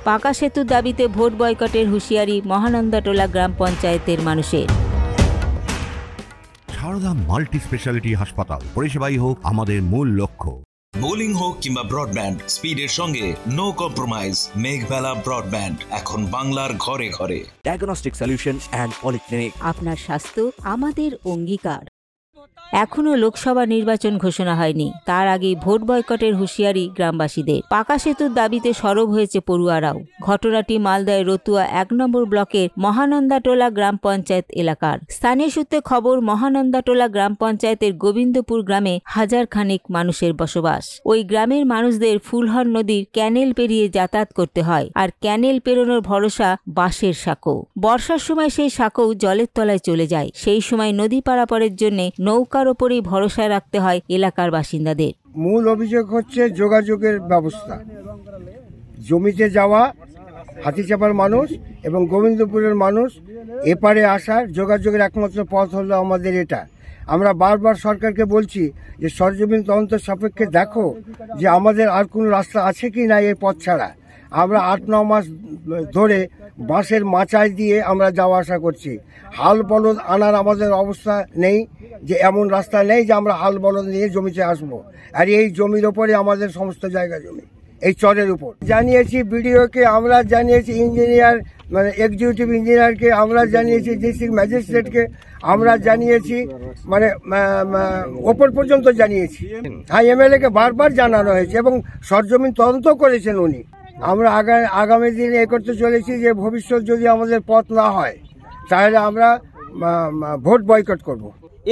পাকা সেতুর দাবিতে ভোট বয়কটের হুঁশিয়ারি মহানন্দাটোলা গ্রাম পঞ্চায়েতের মানুষের। সারদা মাল্টি স্পেশালিটি হাসপাতাল, পরিষেবাই হোক আমাদের মূল লক্ষ্য। বোলিং হোক কিংবা ব্রডব্যান্ড, স্পিডের সঙ্গে নো কম্প্রোমাইজ। মেঘবেলা ব্রডব্যান্ড এখন বাংলার ঘরে ঘরে। Diagnostic solution and polyclinic. আপনার স্বাস্থ্য আমাদের অঙ্গীকার। এখনও লোকসভা নির্বাচন ঘোষণা হয়নি, তার আগেই ভোট বয়কটের হুঁশিয়ারি গ্রামবাসীদের। পাকা সেতুর দাবিতে সরব হয়েছে পড়ুয়ারাও। ঘটনাটি মালদায় রতুয়া ১ নম্বর ব্লকের মহানন্দাটোলা গ্রাম পঞ্চায়েত এলাকার। স্থানীয় সূত্রে খবর, মহানন্দাটোলা গ্রাম পঞ্চায়েতের গোবিন্দপুর গ্রামে হাজার খানেক মানুষের বসবাস। ওই গ্রামের মানুষদের ফুলহর নদীর ক্যানেল পেরিয়ে যাতায়াত করতে হয়, আর ক্যানেল পেরোনোর ভরসা বাঁশের সাঁকো। বর্ষার সময় সেই সাঁকো জলের তলায় চলে যায়। সেই সময় নদী পারাপারের জন্য নৌকার ওপরেই ভরসা রাখতে হয় এলাকার বাসিন্দাদের। মূল অভিযোগ হচ্ছে যোগাযোগের ব্যবস্থা। জমিতে যাওয়া হাতিচাপার মানুষ এবং গোবিন্দপুরের মানুষ এপারে আসার যোগাযোগের একমাত্র পথ হলো আমাদের এটা। আমরা বারবার সরকারকে বলছি যে সরজমিন তদন্ত সাপেক্ষে দেখো যে আমাদের আর কোনো রাস্তা আছে কি না এই পথ ছাড়া। আমরা ৮-৯ মাস ধরে বাঁশের মাচায় দিয়ে আমরা যাওয়া আসা করছি। হাল বলদ আনার আমাদের অবস্থা নেই, যে এমন রাস্তা নেই যে আমরা হাল বলদ নিয়ে জমিতে আসবো। আর এই জমির ওপরে আমাদের সমস্ত জায়গা জমি, এই চরের উপর। জানিয়েছি বিডিওকে, আমরা জানিয়েছি ইঞ্জিনিয়ার মানে এক্সিকিউটিভ ইঞ্জিনিয়ারকে, আমরা জানিয়েছি ডিস্ট্রিক্ট ম্যাজিস্ট্রেটকে, আমরা জানিয়েছি মানে ওপর পর্যন্ত জানিয়েছি। হ্যাঁ, এমএলএকে বারবার জানানো হয়েছে এবং সরজমিন তদন্ত করেছেন উনি। আমরা আগামী দিনে এ করতে চলেছি যে ভবিষ্যৎ যদি আমাদের পথ না হয় তাহলে আমরা ভোট বয়কট করব।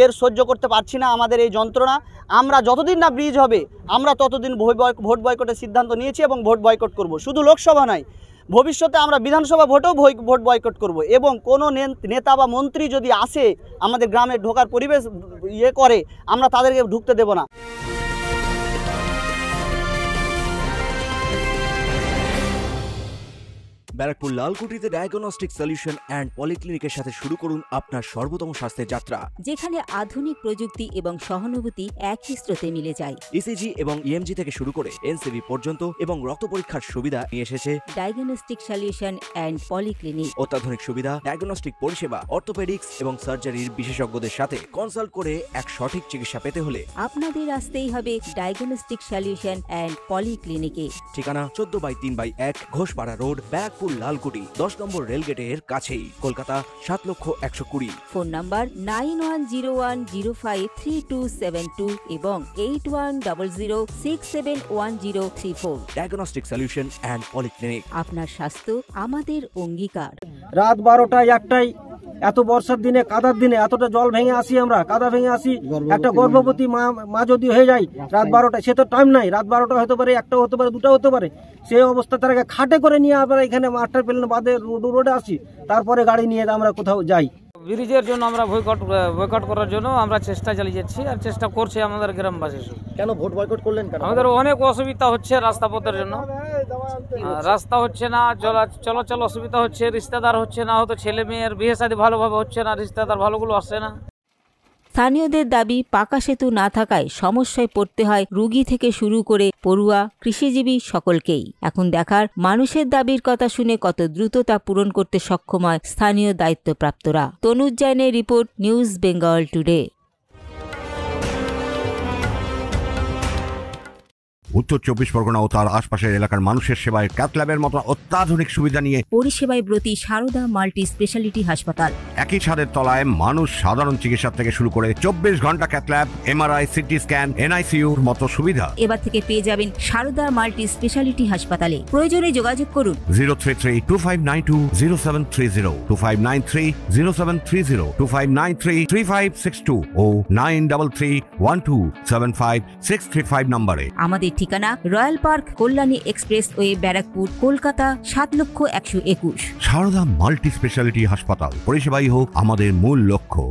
এর সহ্য করতে পারছি না আমাদের এই যন্ত্রণা। আমরা যতদিন না ব্রিজ হবে আমরা ততদিন ভোট বয়কটের সিদ্ধান্ত নিয়েছি এবং ভোট বয়কট করব। শুধু লোকসভা নয়, ভবিষ্যতে আমরা বিধানসভা ভোটেও ভোট বয়কট করব। এবং কোনো নেতা বা মন্ত্রী যদি আসে আমাদের গ্রামে ঢোকার পরিবেশ করে, আমরা তাদেরকে ঢুকতে দেব না। ব্যারাকপুর লালকুটিতে ডায়াগনস্টিক সলিউশন অ্যান্ড পলিক্লিনিকের সাথে শুরু করুন আপনার সর্বোত্তম স্বাস্থ্যের যাত্রা, যেখানে আধুনিক প্রযুক্তি এবং সহানুভূতি একই স্রোতে মিলে যায়। ইসিজি এবং ইএমজি থেকে শুরু করে এনসিবি পর্যন্ত এবং রক্ত পরীক্ষার সুবিধা নিয়ে এসেছে ডায়াগনস্টিক সলিউশন অ্যান্ড পলিক্লিনিক। অত্যাধুনিক সুবিধা, ডায়াগনস্টিক পরিষেবা, অর্থোপেডিক্স এবং সার্জারির বিশেষজ্ঞদের সাথে কনসাল্ট করে এক সঠিক চিকিৎসা পেতে হলে আপনাদের আসতেই হবে ডায়াগনস্টিক সলিউশন অ্যান্ড পলিক্লিনিকে। ঠিকানা 14/3/1 ঘোষপাড়া রোড, ব্যারাকপুর লালকুটি, 10 নম্বর রেলগেটের কাছেই, কলকাতা 7,120,000। ফোন নাম্বার 9101053272 এবং 8100671034। Diagnostic solution and polyclinic. আপনার স্বাস্থ্য আমাদের অঙ্গীকার। রাত 12টায় 1টায় এত বর্ষার দিনে, কাদার দিনে এতটা জল ভেঙে আসি, আমরা কাদা ভেঙে আসি। একটা গর্ভবতী মা যদি হয়ে যায় রাত 12টায়, সে তো টাইম নাই। রাত 12টা হতে পারে, 1টা হতে পারে, 2টা হতে পারে। সেই অবস্থা তারাকে খাটে করে নিয়ে আমরা এখানে মাস্টার প্লেন বাদে রোডে আসি, তারপরে গাড়ি নিয়ে আমরা কোথাও যাই। ব্রিজের জন্য আমরা বয়কট করার জন্য আমরা চেষ্টা চালিয়ে যাচ্ছি, আর চেষ্টা করছে আমাদের গ্রামবাসী। কেন ভোট বয়কট করলেন? আমাদের অনেক অসুবিধা হচ্ছে রাস্তাপথের জন্য। রাস্তা হচ্ছে না, চলাচল অসুবিধা হচ্ছে, রিশতেদার হচ্ছে না, হয়তো ছেলে মেয়ের বিয়ে শাদী ভালোভাবে হচ্ছে না, রিশতেদার ভালোগুলো আসছে না। স্থানীয়দের দাবি, পাকা সেতু না থাকায় সমস্যায় পড়তে হয় রোগী থেকে শুরু করে পড়ুয়া, কৃষিজীবী সকলকেই। এখন দেখার মানুষের দাবির কথা শুনে কত দ্রুত তা পূরণ করতে সক্ষম হয় স্থানীয় দায়িত্বপ্রাপ্তরা। তনুজ জৈনের রিপোর্ট, নিউজ বেঙ্গল টুডে। উত্তর 24 পরগনা ও তার আশপাশের এলাকার মানুষের সেবায় ক্যাথ ল্যাবের মতো অত্যাধুনিক সুবিধা নিয়ে পরিষেবায় ব্রতী সারদা মাল্টি স্পেশালিটি হাসপাতাল। একই ছাদের তলায় মানুষ সাধারণ চিকিৎসা থেকে শুরু করে 24 ঘন্টা cath lab, MRI, CT scan, এনআইসিইউর মতো সুবিধা এবার থেকে পেয়ে যাবেন সারদা মাল্টি স্পেশালিটি হাসপাতালে। প্রয়োজনে যোগাযোগ করুন 033-2592-0730, 2593-0730, 2593-3562 ও 9331275635 নম্বরে। আমাদের ঠিকানা royal park, Kalyani express way, Barrackpore, Kolkata 7,121,000। Sarada multi speciality হাসপাতাল, পরিষেবাই হোক আমাদের মূল লক্ষ্য।